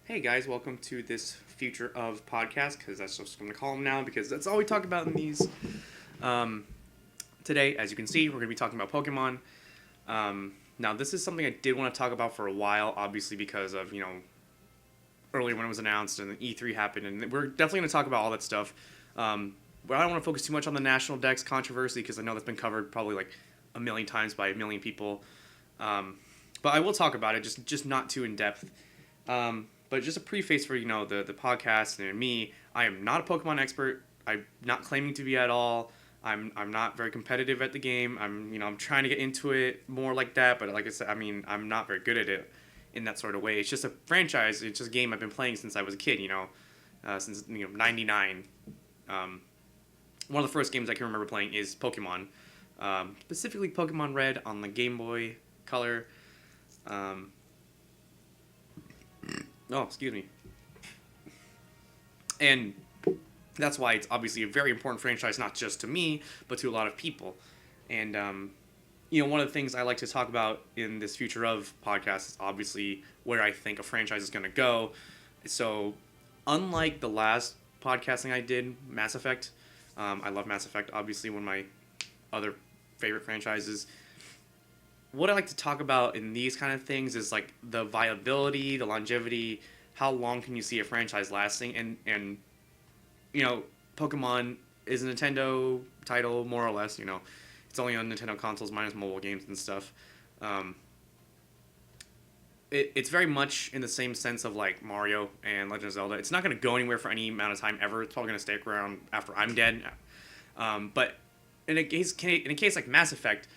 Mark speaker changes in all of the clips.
Speaker 1: Hey guys, welcome to this Future of podcast, because that's just what I'm going to call them now, because that's all we talk about in these. Um, Today, as you can see, we're going to be talking about Pokemon. Now, this is something I did want to talk about for a while, obviously because of, earlier when it was announced and the E3 happened, and we're definitely going to talk about all that stuff. But I don't want to focus too much on the National Dex controversy, because I know that's been covered probably like a million times by a million people. But I will talk about it, just not too in depth. But just a preface for the podcast and me, I am not a Pokemon expert. I'm not claiming to be at all. I'm not very competitive at the game. I'm trying to get into it more like that. But like I said, I'm not very good at it in that sort of way. It's just a franchise. It's just a game I've been playing since I was a kid. Since '99. One of the first games I can remember playing is Pokemon, specifically Pokemon Red on the Game Boy Color. Excuse me. And that's why it's obviously a very important franchise, not just to me, but to a lot of people. And, one of the things I like to talk about in this Future of podcast is obviously where I think a franchise is going to go. So, unlike the last podcasting I did, Mass Effect, I love Mass Effect, obviously one of my other favorite franchises. What I like to talk about in these kind of things is like the viability, the longevity, how long can you see a franchise lasting, and Pokemon is a Nintendo title more or less. It's only on Nintendo consoles minus mobile games and stuff. It's very much in the same sense of like Mario and Legend of Zelda. It's not going to go anywhere for any amount of time ever. It's probably going to stay around after I'm dead. But in a case like Mass Effect,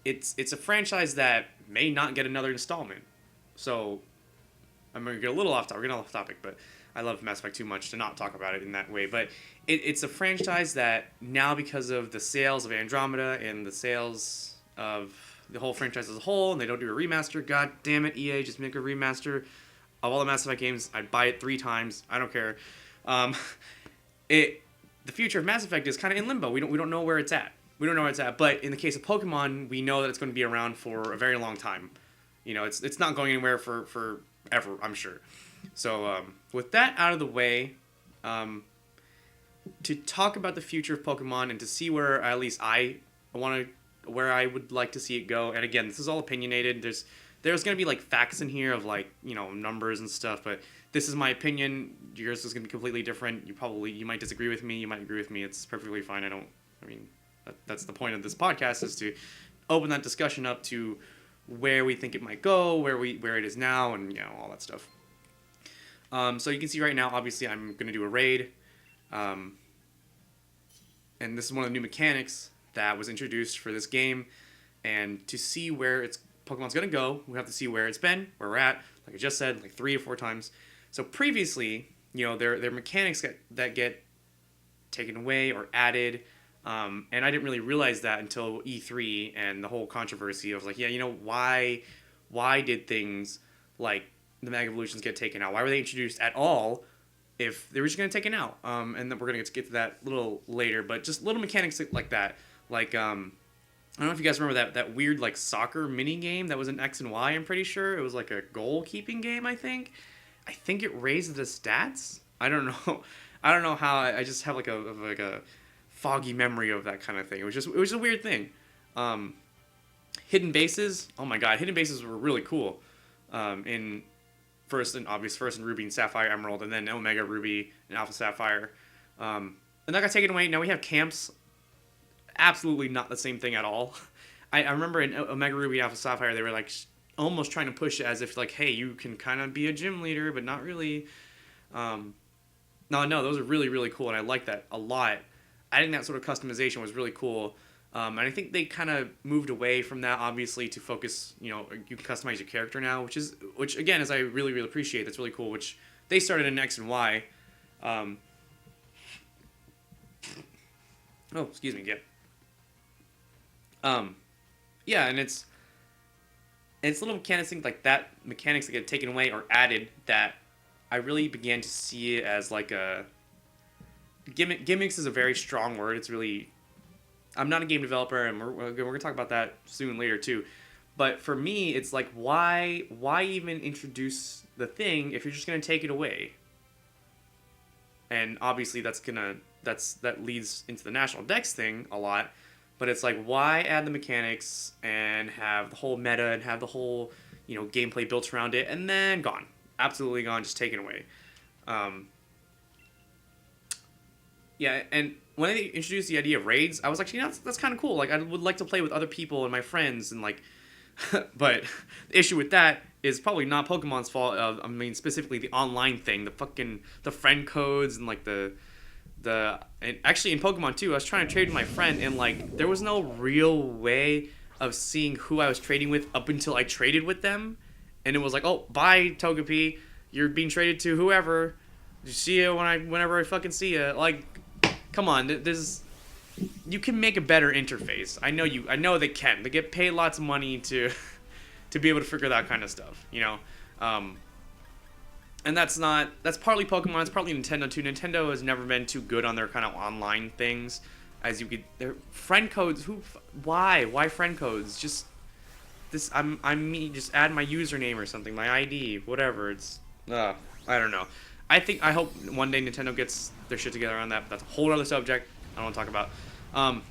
Speaker 1: it's a franchise that may not get another installment. So I'm going to get a little off topic. We're getting off topic, but I love Mass Effect too much to not talk about it in that way. But it's a franchise that now, because of the sales of Andromeda and the sales of the whole franchise as a whole, and they don't do a remaster, god damn it, EA, just make a remaster of all the Mass Effect games. I'd buy it 3 times. I don't care. The future of Mass Effect is kind of in limbo. We don't know where it's at. We don't know where it's at, but in the case of Pokemon, we know that it's going to be around for a very long time. It's not going anywhere for ever, I'm sure. So with that out of the way, to talk about the future of Pokemon and to see where at least where I would like to see it go. And again, this is all opinionated. There's going to be like facts in here of like numbers and stuff, but this is my opinion. Yours is going to be completely different. You might disagree with me. You might agree with me. It's perfectly fine. That's the point of this podcast, is to open that discussion up to where we think it might go, where it is now, and all that stuff. So you can see right now, obviously, I'm going to do a raid, and this is one of the new mechanics that was introduced for this game. And to see where Pokemon's going to go, we have to see where it's been, where we're at. Like I just said, like 3 or 4 times. So previously, there are mechanics that get taken away or added. And I didn't really realize that until E3 and the whole controversy of like, why did things like the Mega Evolutions get taken out? Why were they introduced at all if they were just going to take it out? And then we're going to get to that a little later, but just little mechanics like that. Like, I don't know if you guys remember that weird like soccer mini game that was in X and Y, I'm pretty sure. It was like a goalkeeping game, I think. I think it raised the stats. I don't know. I don't know how. I just have like a foggy memory of that kind of thing. It was just a weird thing. Hidden bases. Oh my god, hidden bases were really cool. In first and Ruby and Sapphire Emerald, and then Omega Ruby and Alpha Sapphire. And that got taken away. Now we have camps. Absolutely not the same thing at all. I remember in Omega Ruby, Alpha Sapphire, they were like almost trying to push it as if like, hey, you can kind of be a gym leader, but not really. No, those are really, really cool, and I like that a lot. Adding that sort of customization was really cool. And I think they kind of moved away from that, obviously, to focus, you can customize your character now, which again, is I really, really appreciate. That's really cool, which they started in X and Y. Excuse me, yeah, and it's little mechanics like that, mechanics that get taken away or added, that I really began to see it as like a gimmicks is a very strong word. It's really, I'm not a game developer, and we're going to talk about that soon later too. But for me, it's like, why even introduce the thing if you're just gonna take it away? And obviously that leads into the national dex thing a lot. But it's like, why add the mechanics and have the whole meta and have the whole, gameplay built around it, and then gone, absolutely gone, just taken away. Yeah, and when they introduced the idea of raids, I was like, that's kind of cool. Like, I would like to play with other people and my friends, and like, but the issue with that is probably not Pokemon's fault. I mean, specifically the online thing, the friend codes, and like and actually in Pokemon too, I was trying to trade with my friend, and like, there was no real way of seeing who I was trading with up until I traded with them, and it was like, oh, bye Togepi, you're being traded to whoever. You see you whenever I fucking see you. Like, come on, you can make a better interface. I know they can. They get paid lots of money to be able to figure that kind of stuff, and that's partly Pokemon, it's partly Nintendo too. Nintendo has never been too good on their kind of online things, as you could. Their friend codes. Why friend codes? Just this. I'm me. Just add my username or something, my ID, whatever. It's I don't know. I hope one day Nintendo gets their shit together on that. That's a whole other subject I don't want to talk about. All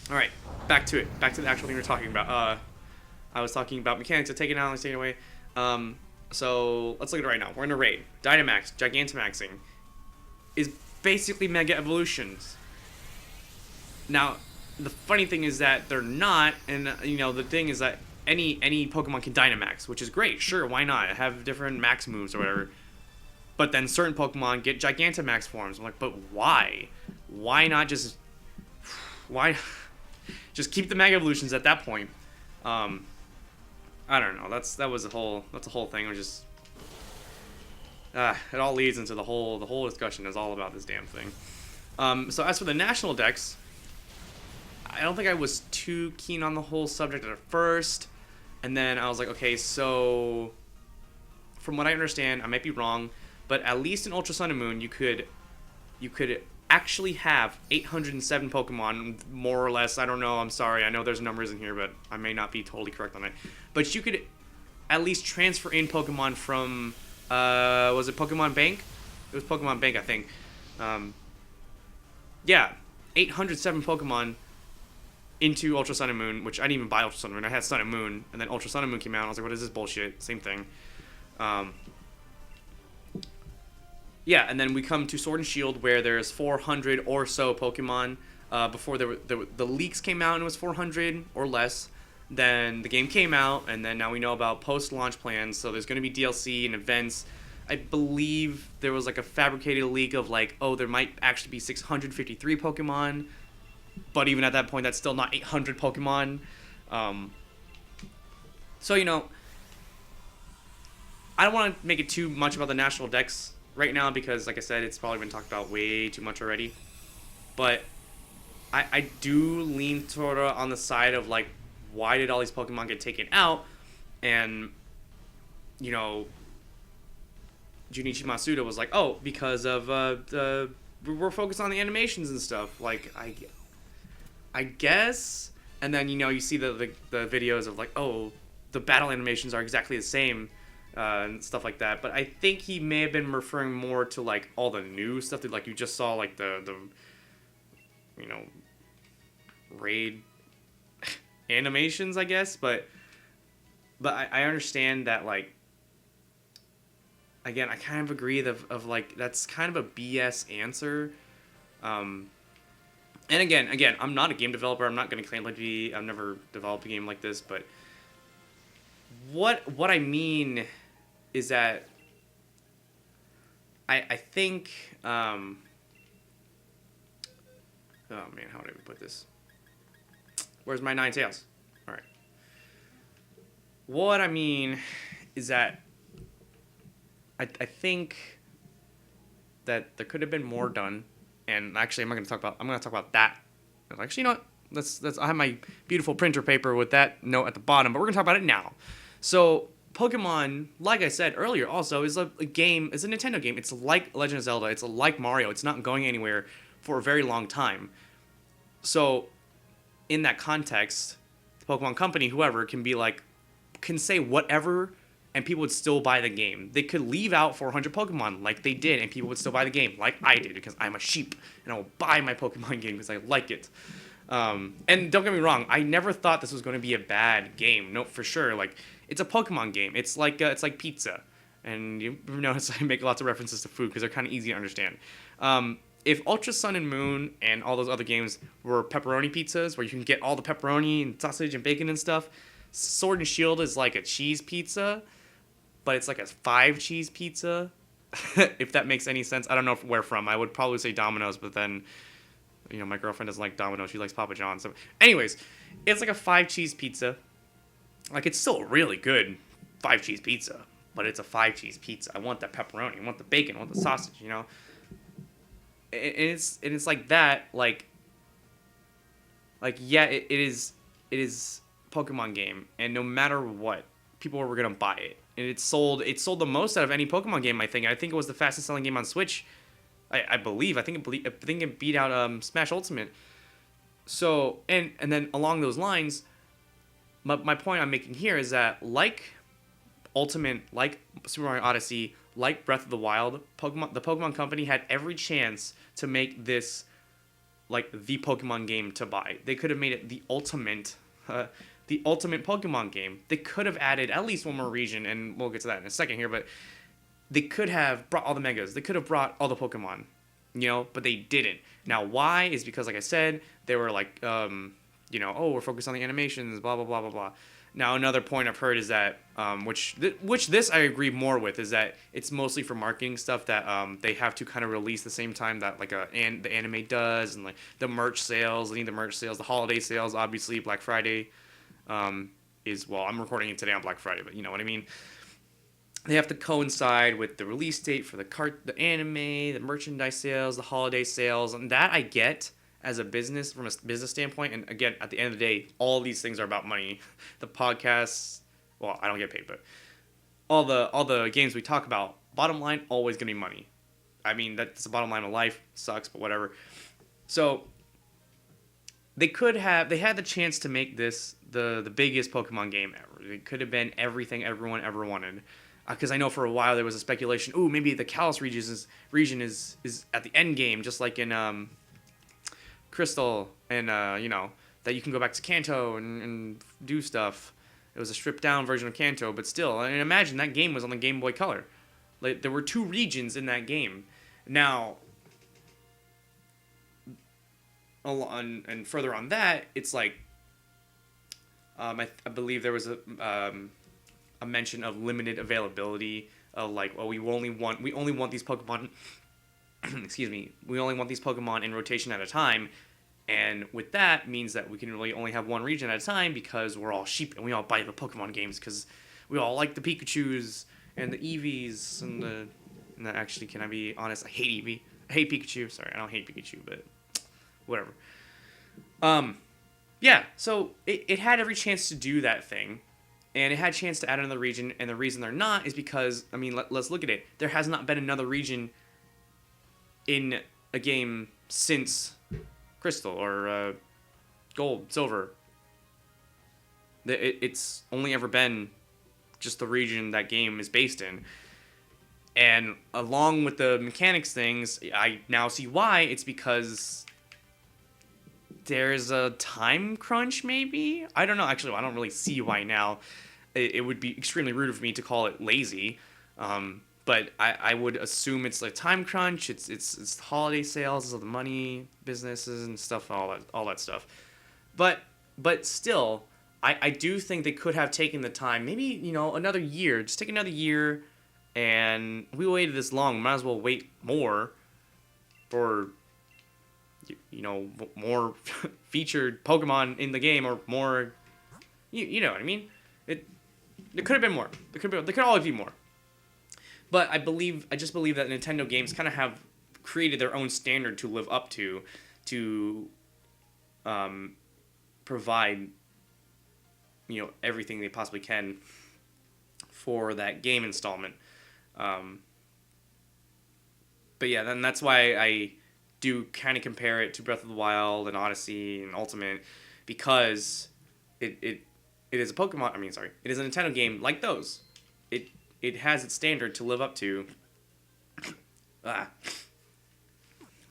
Speaker 1: right, back to it. Back to the actual thing we're talking about. I was talking about mechanics of taking out and taking away. So let's look at it right now. We're in a raid. Dynamax, Gigantamaxing is basically Mega Evolutions. Now, the funny thing is that they're not, and the thing is that any Pokemon can Dynamax, which is great. Sure, why not? Have different max moves or whatever. But then certain Pokemon get Gigantamax forms. I'm like, but why? Why not just keep the Mega Evolutions at that point? I don't know. That's a whole thing. It was just it all leads into the whole discussion is all about this damn thing. So as for the national dex, I don't think I was too keen on the whole subject at first, and then I was like, okay, so from what I understand, I might be wrong, but at least in Ultra Sun and Moon, you could actually have 807 Pokemon, more or less. I don't know. I'm sorry. I know there's numbers in here, but I may not be totally correct on it. But you could at least transfer in Pokemon from, was it Pokemon Bank? It was Pokemon Bank, I think. Yeah, 807 Pokemon into Ultra Sun and Moon, which I didn't even buy Ultra Sun and Moon. I had Sun and Moon, and then Ultra Sun and Moon came out, and I was like, what is this bullshit? Same thing. Yeah, and then we come to Sword and Shield, where there's 400 or so Pokemon. Before the leaks came out and it was 400 or less. Then the game came out, and then now we know about post-launch plans. So there's going to be DLC and events. I believe there was like a fabricated leak of like, oh, there might actually be 653 Pokemon. But even at that point, that's still not 800 Pokemon. So, I don't want to make it too much about the National Dex right now, because like I said, it's probably been talked about way too much already. But I do lean toward on the side of like, why did all these Pokemon get taken out? And Junichi Masuda was like, oh, because of we're focused on the animations and stuff. Like, I guess. And then you see the videos of like, oh, the battle animations are exactly the same. And stuff like that, but I think he may have been referring more to like all the new stuff that like you just saw, like the raid animations, I guess. But I understand that, like, again, I kind of agree of like that's kind of a BS answer. And again, I'm not a game developer. I'm not going to claim like I've never developed a game like this, but what I mean is that I think oh man, how would I put this? Where's my 9 tails? All right. What I mean is that I think that there could have been more done, and actually I'm going to talk about that. Actually, you know what? Let's I have my beautiful printer paper with that note at the bottom, but we're going to talk about it now. So Pokemon, like I said earlier, also is a game. It's a Nintendo game. It's like Legend of Zelda. It's like Mario. It's not going anywhere for a very long time. So, in that context, the Pokemon Company, whoever, can be like, can say whatever and people would still buy the game. They could leave out 400 Pokemon like they did and people would still buy the game like I did because I'm a sheep and I will buy my Pokemon game because I like it. And don't get me wrong, I never thought this was going to be a bad game. No, for sure. Like, it's a Pokemon game. It's like pizza. And you notice I make lots of references to food because they're kind of easy to understand. If Ultra Sun and Moon and all those other games were pepperoni pizzas where you can get all the pepperoni and sausage and bacon and stuff, Sword and Shield is like a cheese pizza, but it's like a 5 cheese pizza. If that makes any sense. I don't know where from. I would probably say Domino's, but then, you know, my girlfriend doesn't like Domino's. She likes Papa John's. So anyways, it's like a 5 cheese pizza. Like, it's still a really good 5 cheese pizza, but it's a 5 cheese pizza. I want that pepperoni. I want the bacon. I want the sausage, you know? And it's like that, like yeah, it is Pokemon game, and no matter what, people were gonna buy it. And it sold the most out of any Pokemon game, I think. I think it was the fastest selling game on Switch. I believe. I think it beat out Smash Ultimate. So, and then along those lines, my point I'm making here is that like Ultimate, like Super Mario Odyssey, like Breath of the Wild, the Pokemon Company had every chance to make this like the Pokemon game to buy. They could have made it the ultimate Pokemon game. They could have added at least one more region, and we'll get to that in a second here, but they could have brought all the Megas. They could have brought all the Pokemon, you know, but they didn't. Now, why? Is because, like I said, they were like, you know, oh, we're focused on the animations, blah, blah, blah, blah, blah. Now, another point I've heard is that, which this I agree more with, is that it's mostly for marketing stuff that they have to kind of release the same time that like the anime does, and like the merch sales, the holiday sales, obviously Black Friday is, well, I'm recording it today on Black Friday, but you know what I mean. They have to coincide with the release date for the anime, the merchandise sales, the holiday sales, and that I get as a business, from a business standpoint. And again, at the end of the day, all these things are about money. The podcasts, well, I don't get paid, but all the games we talk about, bottom line, always gonna be money. I mean, that's the bottom line of life. Sucks, but whatever. So they had the chance to make this the biggest Pokemon game ever. It could have been everything everyone ever wanted. Because I know for a while there was a speculation, ooh, maybe the Kalos region is at the end game, just like in Crystal, and you know, that you can go back to Kanto and do stuff. It was a stripped down version of Kanto, but still, I mean, imagine that game was on the Game Boy Color. Like, there were 2 regions in that game. Now, and further on that, it's like, I believe there was a mention of limited availability, of like, well, we only want these Pokemon excuse me, we only want these Pokemon in rotation at a time, and with that means that we can really only have one region at a time because we're all sheep and we all buy the Pokemon games because we all like the Pikachus and the Eevees and actually, can I be honest, I hate Eevee. I hate Pikachu. Sorry, I don't hate Pikachu, but whatever. Yeah, so it had every chance to do that thing. And it had a chance to add another region, and the reason they're not is because, I mean, let's look at it. There has not been another region in a game since Crystal or Gold, Silver. It's only ever been just the region that game is based in. And along with the mechanics things, I now see why. It's because there's a time crunch, maybe? I don't know. Actually, I don't really see why now. It would be extremely rude of me to call it lazy. But I would assume it's like time crunch. It's holiday sales, it's the money, businesses and stuff, all that stuff. But still, I do think they could have taken the time, maybe, you know, another year. Just take another year, and we waited this long. Might as well wait more for, you know, more featured Pokemon in the game, or more, you know what I mean? There could have been more. There could always be more. But I just believe that Nintendo games kind of have created their own standard to live up to provide, you know, everything they possibly can for that game installment. But yeah, then that's why I do kind of compare it to Breath of the Wild and Odyssey and Ultimate, because it's it is a Pokemon. I mean, sorry, it is a Nintendo game like those. It has its standard to live up to.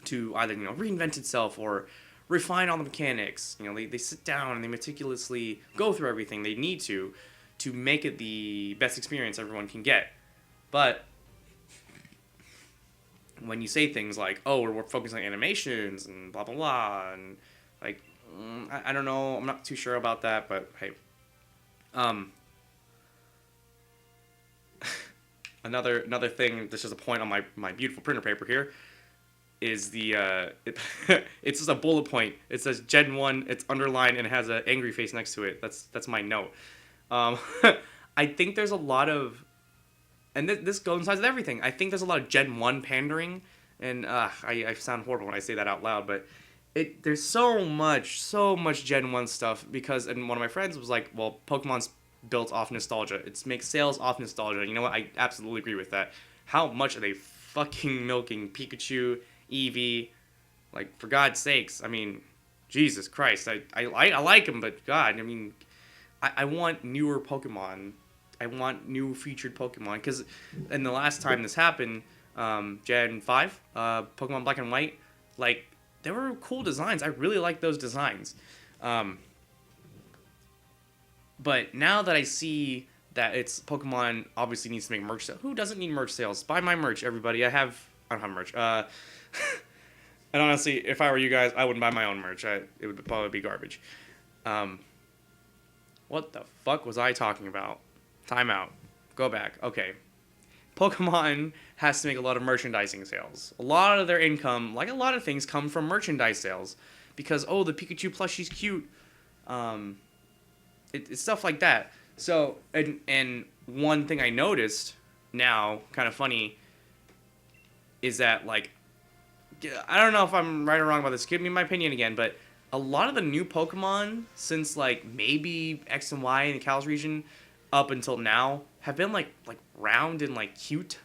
Speaker 1: To either reinvent itself or refine all the mechanics. They sit down and they meticulously go through everything they need to make it the best experience everyone can get. But when you say things like, oh, we're focusing on animations and blah blah blah, and like I don't know, I'm not too sure about that, but hey, another thing that's just a point on my beautiful printer paper here is it's just a bullet point. It says Gen 1, it's underlined, and it has an angry face next to it. That's my note. I think there's a lot of, and this coincides with everything. I think there's a lot of Gen 1 pandering, and I sound horrible when I say that out loud, but there's so much Gen 1 stuff, because, and one of my friends was like, well, Pokemon's built off nostalgia. It makes sales off nostalgia. You know what? I absolutely agree with that. How much are they fucking milking Pikachu, Eevee? Like, for God's sakes, I mean, Jesus Christ. I like them, but God, I mean, I want newer Pokemon. I want new featured Pokemon, because in the last time this happened, Gen 5, Pokemon Black and White, like, there were cool designs. I really like those designs. But now that I see that it's Pokemon obviously needs to make merch sales. Who doesn't need merch sales? Buy my merch, everybody. I don't have merch. And honestly, if I were you guys, I wouldn't buy my own merch. It would probably be garbage. What the fuck was I talking about? Time out. Go back. Okay. Pokemon has to make a lot of merchandising sales. A lot of their income, like a lot of things, come from merchandise sales. Because, oh, the Pikachu plushie's cute. It's stuff like that. So, and one thing I noticed now, kind of funny, is that, like, I don't know if I'm right or wrong about this. Give me my opinion again, but a lot of the new Pokemon, since, like, maybe X and Y in the Kalos region, up until now, have been, like round and, like, cute.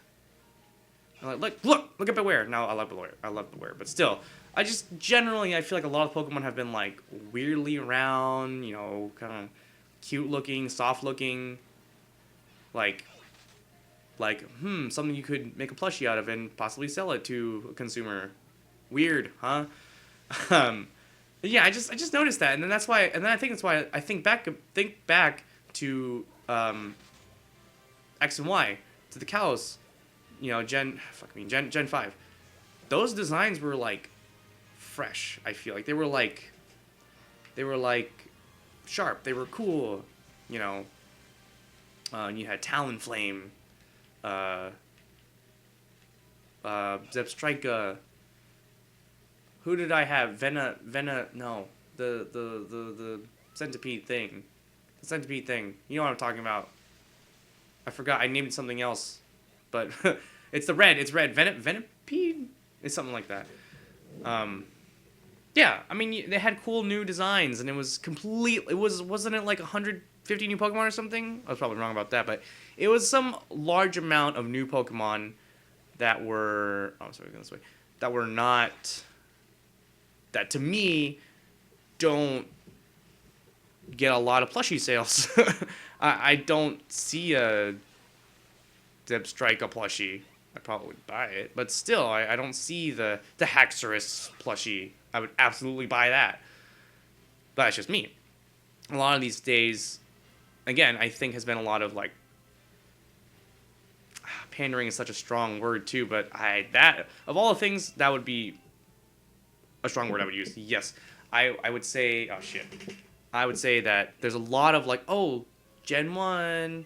Speaker 1: Like, look at Beware. No, I love Beware, but still, I feel like a lot of Pokemon have been, like, weirdly round, kind of cute looking, soft looking, like something you could make a plushie out of and possibly sell it to a consumer. Weird, huh? Yeah, I just noticed that, and then that's why, and then I think that's why I think back to X and Y, to the Kalos, Gen 5. Those designs were, like, fresh. I feel like they were like sharp. They were cool. You had Talonflame, Zebstrika. Who did I have? No, the centipede thing. The centipede thing. You know what I'm talking about. I forgot. I named something else, but it's the red. It's red. Venipede? It's something like that. Yeah, I mean, they had cool new designs, and it was wasn't it like 150 new Pokemon or something? I was probably wrong about that, but it was some large amount of new Pokemon that were, that were not, that to me don't get a lot of plushie sales. I don't see a Zebstrika plushie. I'd probably buy it, but still, I don't see the Haxorus plushie. I would absolutely buy that. But that's just me. A lot of these days, again, I think has been a lot of, like, pandering is such a strong word too, but that of all the things, that would be a strong word I would use. Yes, I would say, I would say that there's a lot of, like, oh, Gen 1,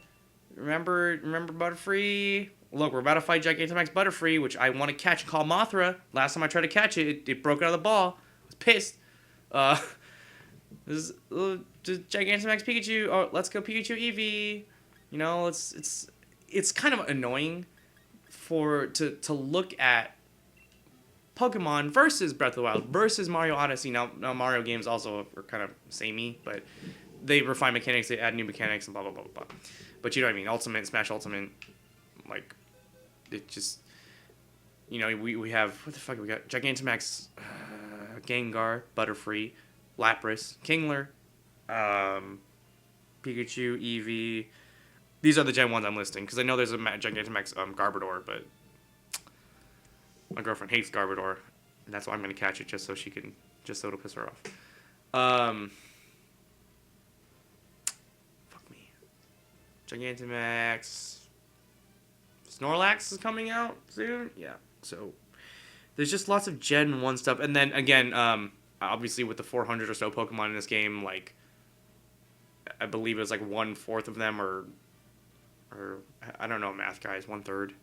Speaker 1: remember Butterfree? Look, we're about to fight Gigantamax Butterfree, which I want to catch and call Mothra. Last time I tried to catch it, it broke out of the ball. I was pissed. This is Gigantamax Pikachu. Oh, let's go Pikachu Eevee. It's kind of annoying to look at Pokemon versus Breath of the Wild versus Mario Odyssey. Now Mario games also are kind of samey, but they refine mechanics, they add new mechanics, and blah blah blah blah. But you know what I mean? Ultimate, Smash Ultimate, like, it just, we have, what the fuck, we got Gigantamax, Gengar, Butterfree, Lapras, Kingler, Pikachu, Eevee. These are the Gen 1s I'm listing, because I know there's a Gigantamax Garbodor, but my girlfriend hates Garbodor, and that's why I'm going to catch it just so it'll piss her off. Fuck me. Gigantamax. Snorlax is coming out soon? Yeah, so there's just lots of Gen 1 stuff, and then, again, obviously with the 400 or so Pokemon in this game, like, I believe it was like 1/4 of them, or I don't know, math guys, 1/3.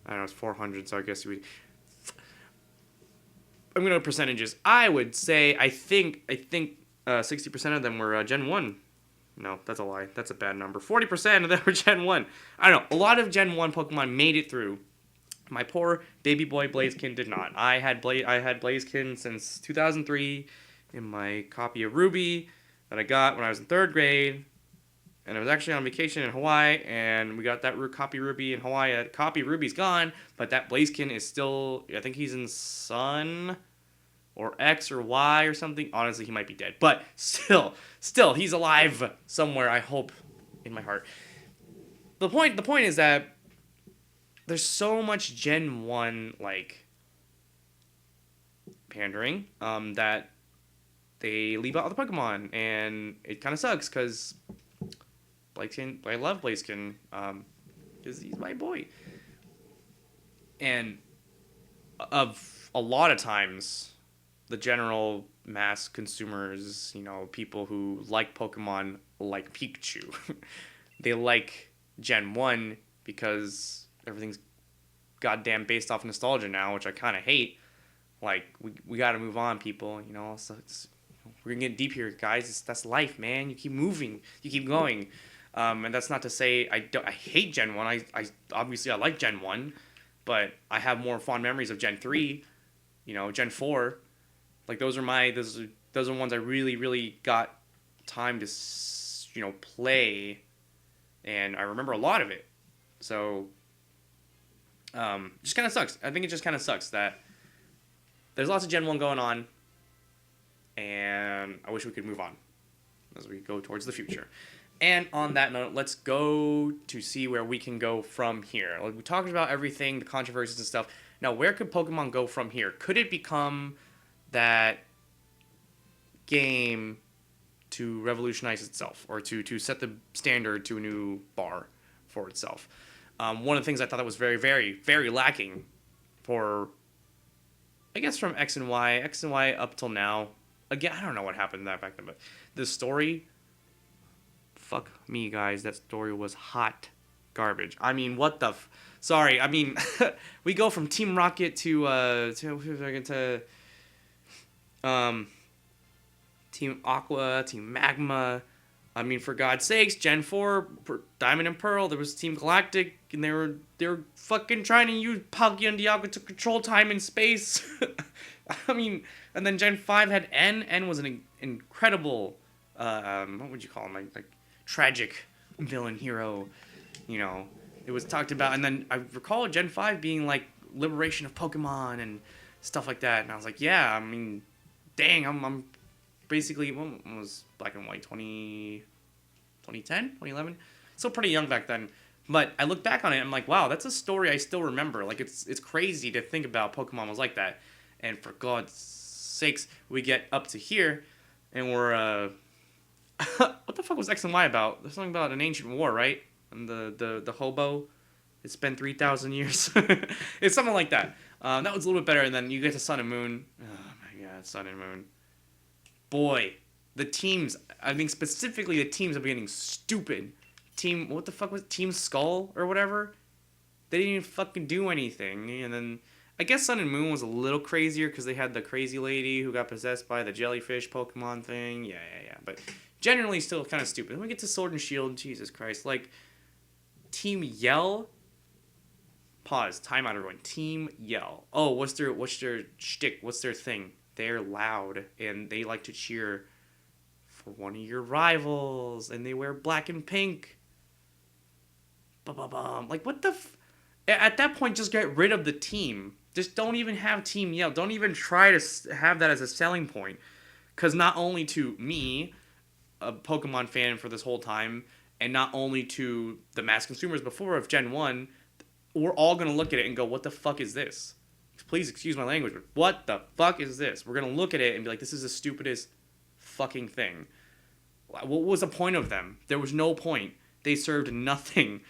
Speaker 1: I don't know, it's 400, so I guess I'm gonna percentages. I would say I think 60% of them were Gen 1. No, that's a lie. That's a bad number. 40% of them were Gen 1. I don't know. A lot of Gen 1 Pokemon made it through. My poor baby boy Blaziken did not. I had Blaziken since 2003 in my copy of Ruby that I got when I was in 3rd grade. And I was actually on vacation in Hawaii, and we got that copy Ruby in Hawaii. Copy Ruby's gone, but that Blaziken is still, I think he's in Sun or X or Y or something. Honestly, he might be dead. But still, he's alive somewhere, I hope, in my heart. The point is that there's so much Gen 1, like, pandering, that they leave out the Pokemon, and it kind of sucks, because I love Blaziken, because he's my boy. And of a lot of times, the general mass consumers, people who like Pokemon like Pikachu. They like Gen 1 because everything's goddamn based off nostalgia now, which I kind of hate. Like, we got to move on, people, so we're going to get deep here, guys. That's life, man. You keep moving. You keep going. And that's not to say I hate Gen 1. I obviously I like Gen 1, but I have more fond memories of Gen 3, Gen 4. Like, those are ones I really, really got time to, play, and I remember a lot of it. So, just kind of sucks. I think it just kind of sucks that there's lots of Gen 1 going on, and I wish we could move on as we go towards the future. And on that note, let's go to see where we can go from here. Like, we talked about everything, the controversies and stuff. Now, where could Pokemon go from here? Could it become that game to revolutionize itself, or to set the standard to a new bar for itself? One of the things I thought that was very, very, very lacking for, I guess, from X and Y up till now. Again, I don't know what happened back then, but the story, fuck me, guys, that story was hot garbage. I mean, what the sorry, I mean, we go from Team Rocket to Team Aqua, Team Magma. I mean, for God's sakes, Gen 4, Diamond and Pearl, there was Team Galactic, and they were fucking trying to use Palkia and Dialga to control time and space. I mean, and then Gen 5 had N. N was an incredible, what would you call him, like tragic villain hero, It was talked about, and then I recall Gen 5 being like liberation of Pokemon and stuff like that, and I was like, yeah, I mean, dang, I'm basically, when was Black and White, 2010, 2011? Still pretty young back then. But I look back on it, I'm like, wow, that's a story I still remember. Like, it's crazy to think about Pokemon was like that. And for God's sakes, we get up to here, and we're, what the fuck was X and Y about? There's something about an ancient war, right? And the hobo, it's been 3,000 years. It's something like that. That was a little bit better, and then you get to Sun and Moon. Oh my God, Sun and Moon. Boy, the teams, I mean, specifically the teams are getting stupid. What the fuck was Team Skull or whatever? They didn't even fucking do anything. And then, I guess Sun and Moon was a little crazier because they had the crazy lady who got possessed by the jellyfish Pokemon thing. Yeah. But generally still kind of stupid. When we get to Sword and Shield, Jesus Christ. Like, Team Yell. Pause. Time out, everyone. Team Yell. Oh, what's their shtick? What's their thing? They're loud, and they like to cheer for one of your rivals, and they wear black and pink. Ba-ba-bum. Like, what the at that point, just get rid of the team. Just don't even have Team Yell. Don't even try to have that as a selling point. Because not only to me, a Pokemon fan for this whole time, and not only to the mass consumers before of Gen 1, we're all going to look at it and go, what the fuck is this? Please excuse my language, but what the fuck is this? We're going to look at it and be like, this is the stupidest fucking thing. What was the point of them? There was no point. They served nothing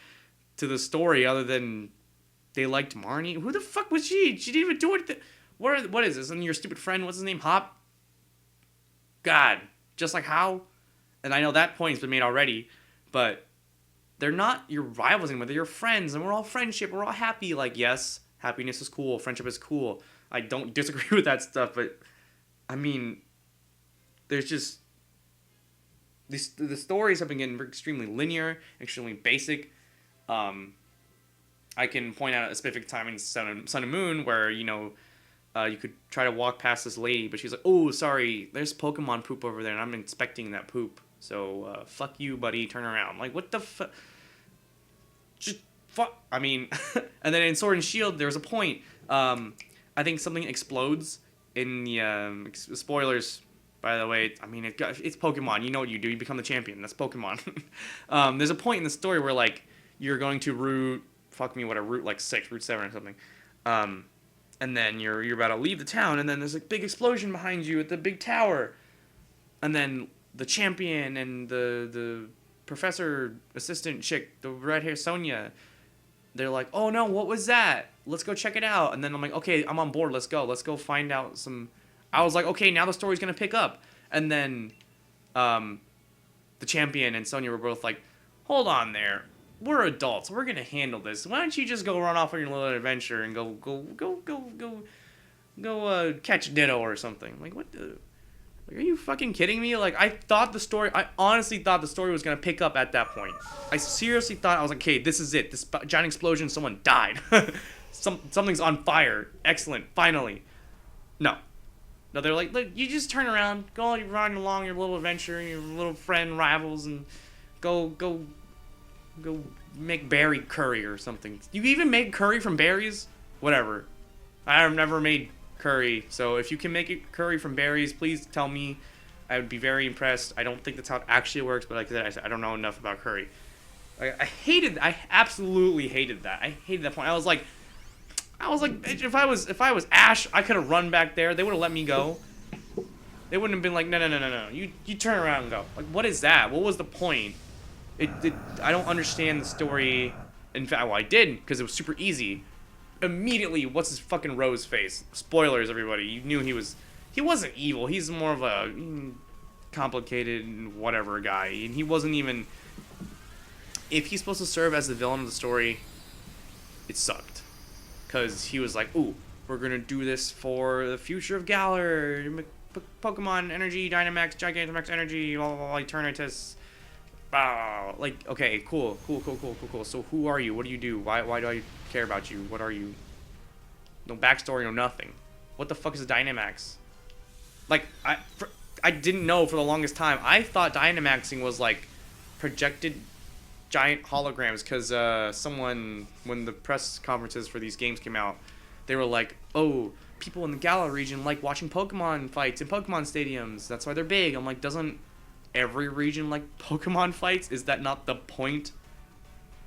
Speaker 1: to the story other than they liked Marnie. Who the fuck was she? She didn't even do it. What is this? And your stupid friend, what's his name? Hop? God. Just like how? And I know that point's been made already, but they're not your rivals anymore. They're your friends, and we're all friendship. We're all happy. Like, yes, happiness is cool. Friendship is cool. I don't disagree with that stuff, but, I mean, there's just... The stories have been getting extremely linear, extremely basic. I can point out a specific time in Sun and Moon where, you know, you could try to walk past this lady, but she's like, oh, sorry, there's Pokemon poop over there, and I'm inspecting that poop. So, fuck you, buddy, turn around. Like, what the fuck? Just fuck. I mean, and then in Sword and Shield, there was a point. I think something explodes in the, spoilers, by the way. I mean, it's Pokemon. You know what you do. You become the champion. That's Pokemon. There's a point in the story where, like, you're going to Route 6, Route 7 or something. And then you're about to leave the town, and then there's a big explosion behind you at the big tower. And then the champion and the professor assistant chick, the red hair Sonia, they're like, oh no, what was that? Let's go check it out. And then I'm like, okay, I'm on board. Let's go find out some. I was like, okay, now the story's gonna pick up. And then the champion and Sonia were both like, hold on there. We're adults. We're gonna handle this. Why don't you just go run off on your little adventure and go catch Ditto or something? Like, what the... Like, are you fucking kidding me? Like, I honestly thought the story was gonna pick up at that point. I seriously thought, I was like, okay, this is it. This giant explosion, someone died. Something's on fire. Excellent. Finally. No, they're like, look, you just turn around, go run along your little adventure, your little friend rivals, and go make berry curry or something. You even make curry from berries? Whatever. I've never made curry, so if you can make it curry from berries, please tell me. I would be very impressed. I don't think that's how it actually works, but like I said, I don't know enough about curry. I absolutely hated that. I hated that point. I was like, if I was Ash, I could have run back there. They would have let me go. They wouldn't have been like, no. You turn around and go. Like, what is that? What was the point? I don't understand the story. In fact, well, I did, because it was super easy. Immediately, what's his fucking Rose face? Spoilers, everybody. You knew he wasn't evil. He's more of a complicated whatever guy. And he wasn't even... If he's supposed to serve as the villain of the story, it sucked. Because he was like, ooh, we're going to do this for the future of Galar, Pokemon Energy, Dynamax, Gigantamax Energy, blah, blah, blah, Eternatus. Like, okay, cool. So who are you? What do you do? Why do I care about you? What are you? No backstory, no nothing. What the fuck is a Dynamax? Like, I didn't know for the longest time. I thought Dynamaxing was like projected giant holograms, because someone, when the press conferences for these games came out, they were like, oh, people in the Galar region like watching Pokemon fights in Pokemon stadiums. That's why they're big. I'm like, doesn't every region like Pokemon fights? Is that not the point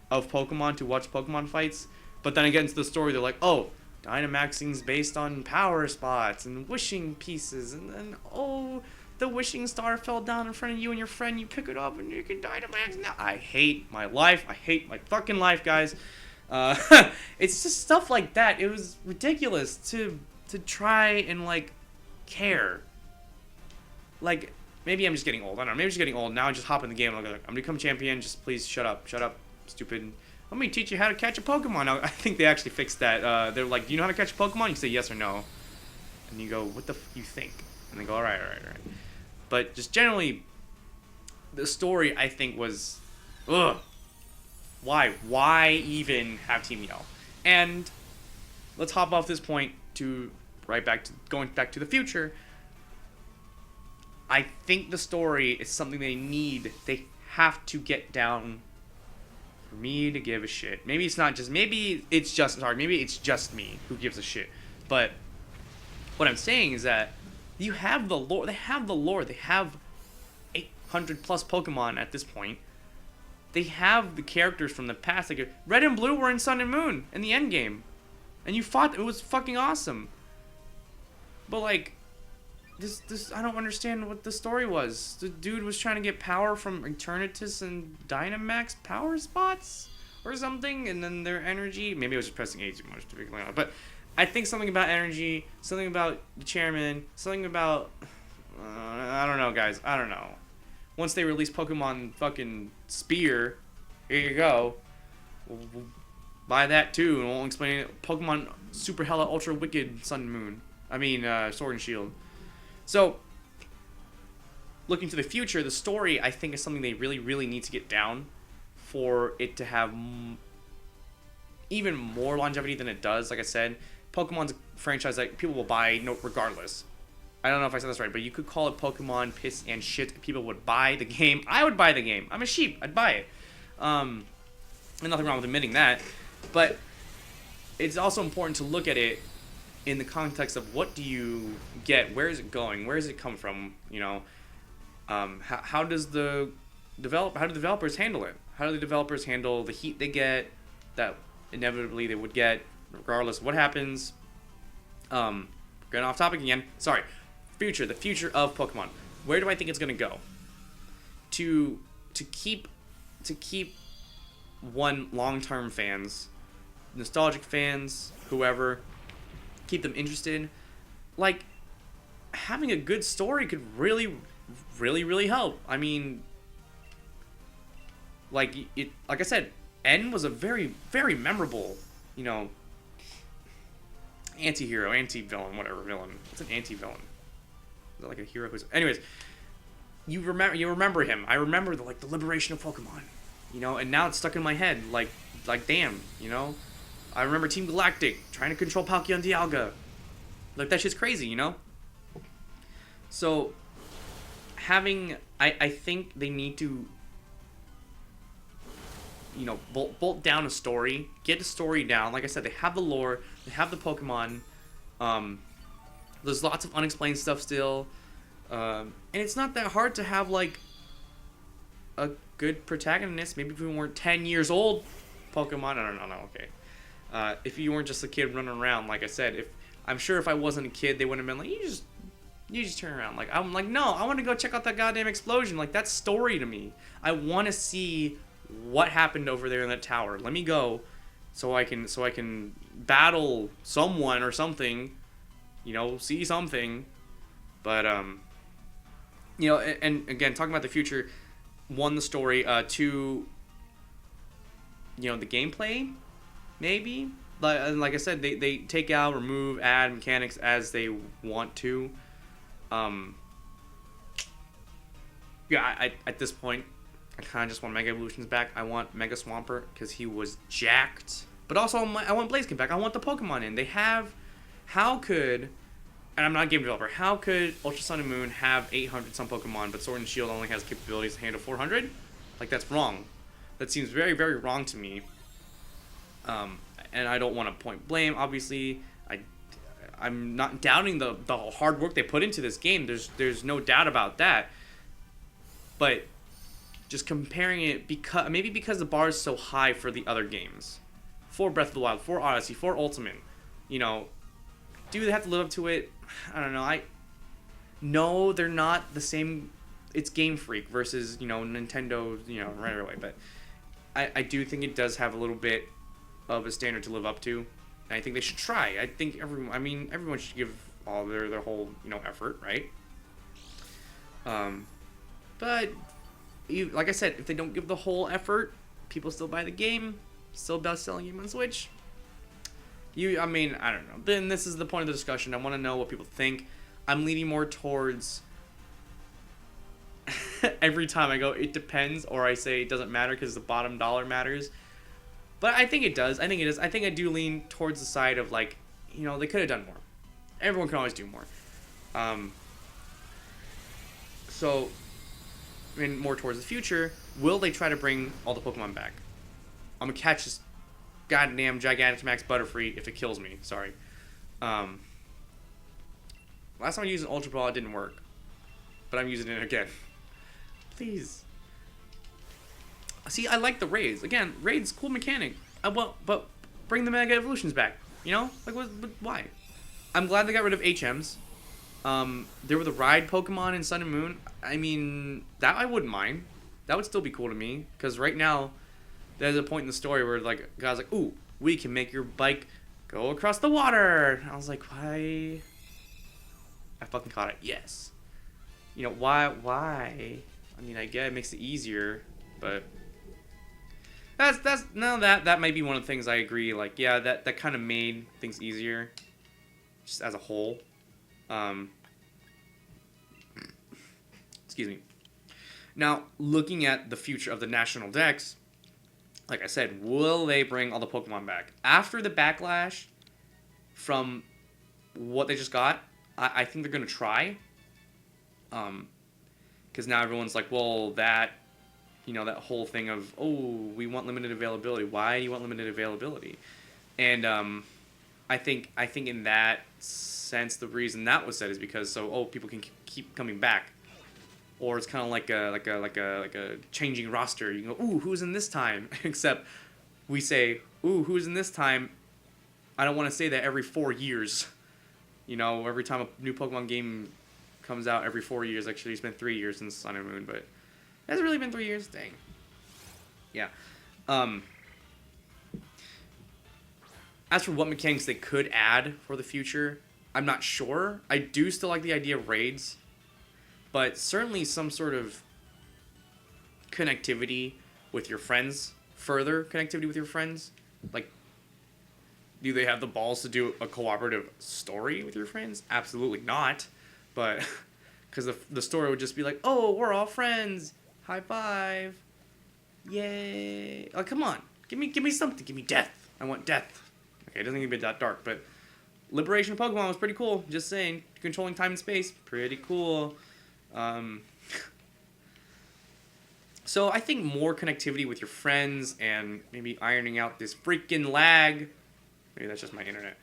Speaker 1: of Pokemon, to watch Pokemon fights? But then again, to the story, they're like, oh, Dynamaxing's based on power spots and wishing pieces, and then, oh, the wishing star fell down in front of you and your friend, you pick it up and you can Dynamax. Now, I hate my life. I hate my fucking life, guys. It's just stuff like that. It was ridiculous to try and, like, care. Like, maybe I'm just getting old. I don't know. Maybe I'm just getting old. Now I just hop in the game and I'm like, I'm gonna become champion. Just please shut up, stupid. Let me teach you how to catch a Pokemon. Now, I think they actually fixed that. They're like, do you know how to catch a Pokemon? You say yes or no. And you go, what the you think? And they go, all right. But just generally, the story, I think, was, ugh. Why? Why even have Team Yell? And let's hop off this point to going back to the future. I think the story is something they have to get down for me to give a shit. Maybe it's just me who gives a shit. But what I'm saying is that you have the lore. They have a 100 plus Pokemon at this point. They have the characters from the past. Like Red and Blue were in Sun and Moon in the end game, and you fought. It was fucking awesome. But like, this I don't understand what the story was. The dude was trying to get power from Eternatus and Dynamax power spots or something, and then their energy. Maybe I was just pressing A too much to be clear, but I think something about energy, something about the chairman, something about I don't know, guys. I don't know. Once they release Pokemon fucking Spear, here you go. We'll buy that too, and we'll explain it. Pokemon Super Hella Ultra Wicked Sun and Moon. I mean, Sword and Shield. So, looking to the future, the story, I think, is something they really, really need to get down for it to have even more longevity than it does. Like I said, Pokemon's a franchise that people will buy regardless. I don't know if I said this right, but you could call it Pokemon piss and shit. People would buy the game. I would buy the game. I'm a sheep. I'd buy it. And nothing wrong with admitting that. But it's also important to look at it in the context of what do you get? Where is it going? Where does it come from? You know, how does the how do developers handle it? How do the developers handle the heat they get that inevitably they would get regardless of what happens? Going off topic again. Sorry. The future of Pokemon. Where do I think it's gonna go? To keep long-term fans, nostalgic fans, whoever, keep them interested. Like, having a good story could really, really, really help. I mean, like I said, N was a very, very memorable, you know, anti-hero, anti-villain, whatever villain. It's an anti-villain. Is that like a hero who's... Anyways, you remember him. I remember the liberation of Pokemon, you know, and now it's stuck in my head. Like damn, you know. I remember Team Galactic trying to control Palkia and Dialga. Like, that shit's crazy, you know. So, I think they need to, you know, bolt down a story, get the story down. Like I said, they have the lore, they have the Pokemon. There's lots of unexplained stuff still, and it's not that hard to have like a good protagonist. Maybe if we weren't 10 years old, Pokemon. I don't know. Okay, if you weren't just a kid running around, like I said, I'm sure if I wasn't a kid, they wouldn't have been like, you just turn around. Like, I'm like, no, I want to go check out that goddamn explosion. Like, that's story to me. I want to see what happened over there in that tower. Let me go, so I can battle someone or something. You know, see something. But you know, and again, talking about the future, one, the story, two, you know, the gameplay, maybe. Like I said, they take out, remove, add mechanics as they want to. Yeah, I at this point, I kind of just want Mega Evolutions back. I want Mega Swampert because he was jacked. But also, I want Blaziken back. I want the Pokemon in. They have... How could... And I'm not a game developer. How could Ultra Sun and Moon have 800 some Pokemon, but Sword and Shield only has capabilities to handle 400? Like, that's wrong. That seems very, very wrong to me. And I don't want to point blame, obviously. I'm not doubting the hard work they put into this game. There's no doubt about that. But just comparing it, because the bar is so high for the other games. For Breath of the Wild, for Odyssey, for Ultimate. You know, do they have to live up to it? I don't know. No, they're not the same. It's Game Freak versus, you know, Nintendo, you know, right away. But I do think it does have a little bit of a standard to live up to. And I think they should try. I think everyone should give all their whole, you know, effort, right? But like I said, if they don't give the whole effort, people still buy the game, still best-selling game on Switch. I don't know. Then this is the point of the discussion. I want to know what people think. I'm leaning more towards every time I go, it depends, or I say it doesn't matter because the bottom dollar matters. But I think it does. I think it is. I think I do lean towards the side of, like, you know, they could have done more. Everyone can always do more. So, and more towards the future, will they try to bring all the Pokemon back? I'm gonna catch this goddamn Gigantamax Butterfree if it kills me. Sorry. Last time I used an Ultra Ball, it didn't work. But I'm using it again. Please. See, I like the raids. Again, raids, cool mechanic. But bring the Mega Evolutions back. You know? Like, why? I'm glad they got rid of HMs. There were the ride Pokemon in Sun and Moon. I mean, that I wouldn't mind. That would still be cool to me. Because right now, there's a point in the story where, like, a guy's like, ooh, we can make your bike go across the water. And I was like, why? I fucking caught it. Yes. You know, why? I mean, I get it makes it easier, but that might be one of the things I agree. Like, yeah, that kind of made things easier, just as a whole. Excuse me. Now, looking at the future of the National Dex, like I said, will they bring all the Pokemon back after the backlash from what they just got? I think they're gonna try. Because now everyone's like, well, that whole thing of, oh, we want limited availability. Why do you want limited availability? And I think in that sense, the reason that was said is because people can keep coming back, or it's kind of like a changing roster. You go, ooh, who's in this time? Except we say, ooh, who's in this time? I don't want to say that every 4 years. You know, every time a new Pokemon game comes out every 4 years. Actually, it's been 3 years since Sun and Moon, but it hasn't really been 3 years. Dang. Yeah. As for what mechanics they could add for the future, I'm not sure. I do still like the idea of raids, but certainly some sort of connectivity with your friends. Further connectivity with your friends. Like, do they have the balls to do a cooperative story with your friends? Absolutely not. But, because the story would just be like, oh, we're all friends. High five. Yay. Like, come on. Give me something. Give me death. I want death. Okay, it doesn't need to be that dark, but Liberation of Pokemon was pretty cool. Just saying. Controlling time and space. Pretty cool. So I think more connectivity with your friends and maybe ironing out this freaking lag. Maybe that's just my internet.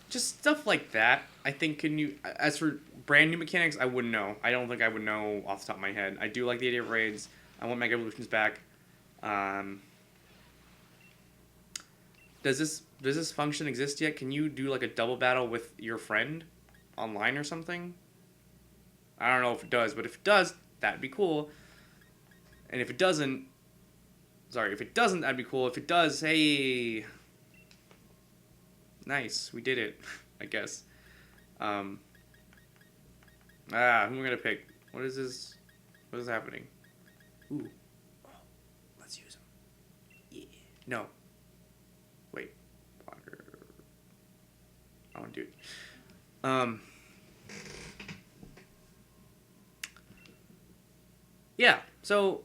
Speaker 1: Just stuff like that. I think as for brand new mechanics, I wouldn't know. I don't think I would know off the top of my head. I do like the idea of raids. I want Mega Evolutions back. Does this function exist yet? Can you do like a double battle with your friend online or something? I don't know if it does, but if it does, that'd be cool. And if it doesn't, that'd be cool. If it does, hey, nice, we did it, I guess. Who am I gonna pick? What is this? What is happening? Ooh, oh, let's use them. Yeah, no. Wait, water. I want to do it. Yeah, so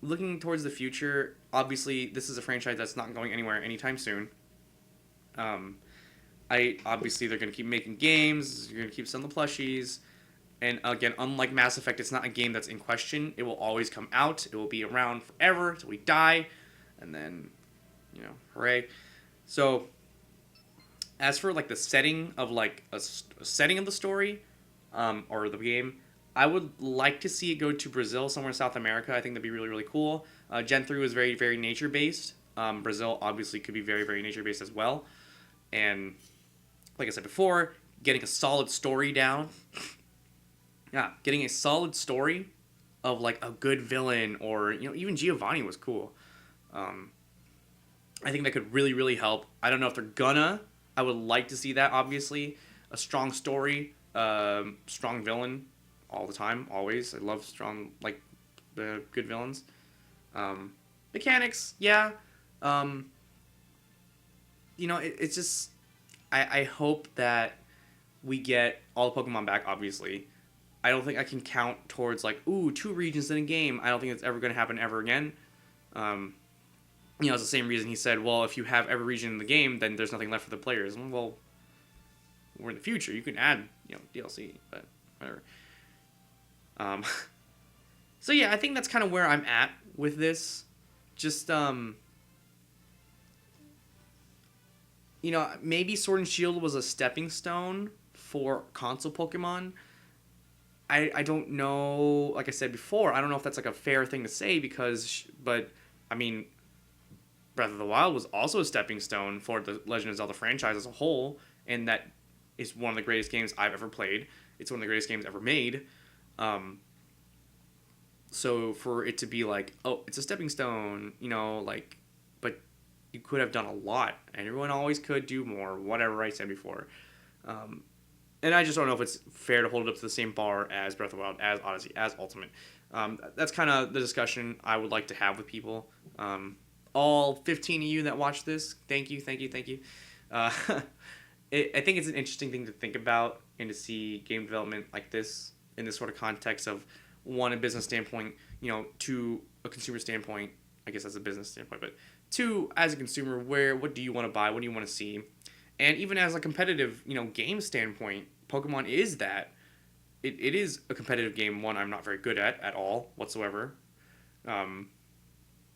Speaker 1: looking towards the future, obviously this is a franchise that's not going anywhere anytime soon. Obviously they're gonna keep making games, you're gonna keep selling the plushies, and again, unlike Mass Effect, it's not a game that's in question. It will always come out. It will be around forever till we die, and then, hooray. So, as for like the setting of like a setting of the story, or the game, I would like to see it go to Brazil, somewhere in South America. I think that'd be really, really cool. Gen 3 was very, very nature-based. Brazil obviously could be very, very nature-based as well. And like I said before, getting a solid story down. Yeah, getting a solid story of like a good villain, or even Giovanni was cool. I think that could really, really help. I don't know if they're gonna. I would like to see that, obviously. A strong story, strong villain all the time, always. I love strong, like, the good villains. Mechanics, yeah. It's just, I hope that we get all the Pokemon back, obviously. I don't think I can count towards, like, 2 regions in a game. I don't think it's ever going to happen ever again. It's the same reason he said, well, if you have every region in the game, then there's nothing left for the players. Well, we're in the future. You can add, DLC, but whatever. So yeah, I think that's kind of where I'm at with this. Just, maybe Sword and Shield was a stepping stone for console Pokemon. I don't know. Like I said before, I don't know if that's like a fair thing to say but I mean, Breath of the Wild was also a stepping stone for the Legend of Zelda franchise as a whole, and that is one of the greatest games I've ever played. It's one of the greatest games ever made. So for it to be like, oh, it's a stepping stone, like, but you could have done a lot, and everyone always could do more, whatever I said before. And I just don't know if it's fair to hold it up to the same bar as Breath of the Wild, as Odyssey, as Ultimate. That's kind of the discussion I would like to have with people. All 15 of you that watch this, thank you. I think it's an interesting thing to think about and to see game development like this in this sort of context of, one, a business standpoint, two, a consumer standpoint. I guess that's a business standpoint, but two, as a consumer, what do you want to buy? What do you want to see? And even as a competitive, game standpoint, Pokemon is that. It is a competitive game, one I'm not very good at all whatsoever.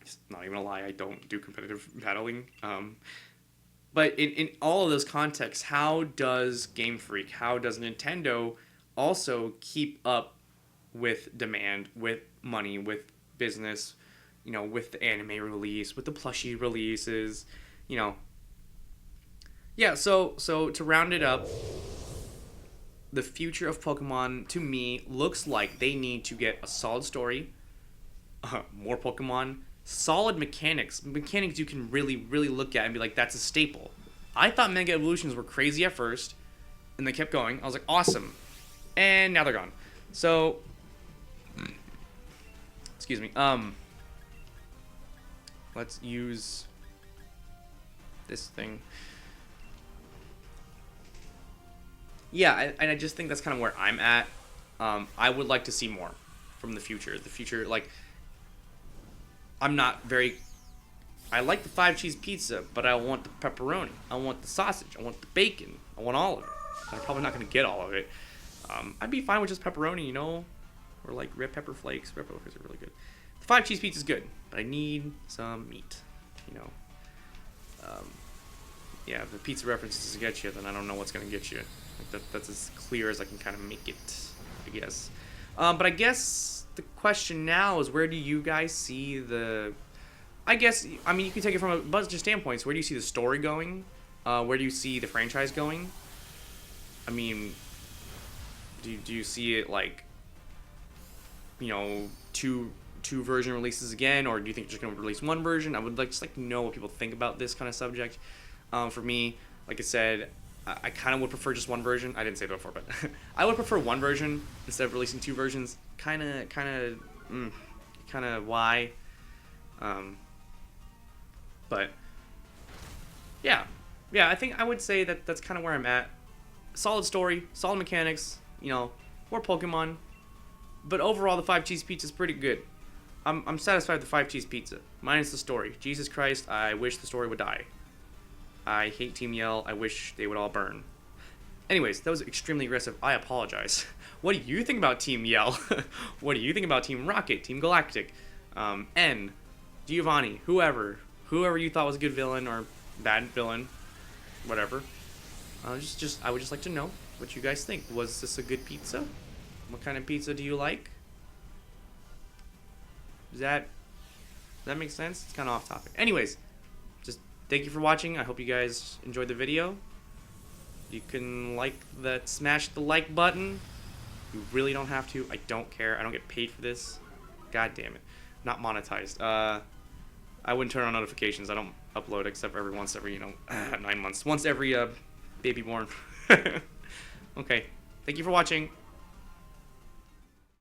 Speaker 1: It's not even a lie, I don't do competitive battling. But in all of those contexts, how does Game Freak, how does Nintendo also keep up with demand, with money, with business, with the anime release, with the plushie releases, Yeah, so to round it up, the future of Pokemon, to me, looks like they need to get a solid story, more Pokemon, solid mechanics you can really, really look at and be like, that's a staple. I thought Mega Evolutions were crazy at first, and they kept going. I was like, awesome. And now they're gone. So, excuse me. Let's use this thing. Yeah, and I just think that's kind of where I'm at. I would like to see more from the future. The future, like, I'm not very... I like the 5-cheese pizza, but I want the pepperoni. I want the sausage. I want the bacon. I want all of it. I'm probably not going to get all of it. I'd be fine with just pepperoni, or like red pepper flakes. Red pepper flakes are really good. The 5-cheese pizza is good, but I need some meat, Yeah, if the pizza reference doesn't get you, then I don't know what's going to get you. That's as clear as I can kind of make it, I guess. But I guess the question now is, where do you guys see the... you can take it from a bunch of standpoints. Where do you see the story going? Where do you see the franchise going? Do you see it like, two version releases again, or do you think you're just going to release one version? I would just like to know what people think about this kind of subject. For me, like I said, I kind of would prefer just one version. I didn't say that before, but I would prefer one version instead of releasing two versions. Kind of why? But yeah, I think I would say that that's kind of where I'm at. Solid story, solid mechanics, more Pokemon, but overall the 5-cheese pizza is pretty good. I'm satisfied with the 5-cheese pizza, minus the story. Jesus Christ, I wish the story would die. I hate Team Yell. I wish they would all burn. Anyways, that was extremely aggressive. I apologize. What do you think about Team Yell? What do you think about Team Rocket, Team Galactic, N, Giovanni, whoever you thought was a good villain or bad villain, whatever. I would just like to know what you guys think. Was this a good pizza? What kind of pizza do you like? Does that make sense? It's kind of off topic. Anyways, just thank you for watching. I hope you guys enjoyed the video. You can smash the like button. You really don't have to. I don't care. I don't get paid for this. God damn it. Not monetized. I wouldn't turn on notifications. I don't upload except for once every 9 months. Once every baby born. Okay. Thank you for watching.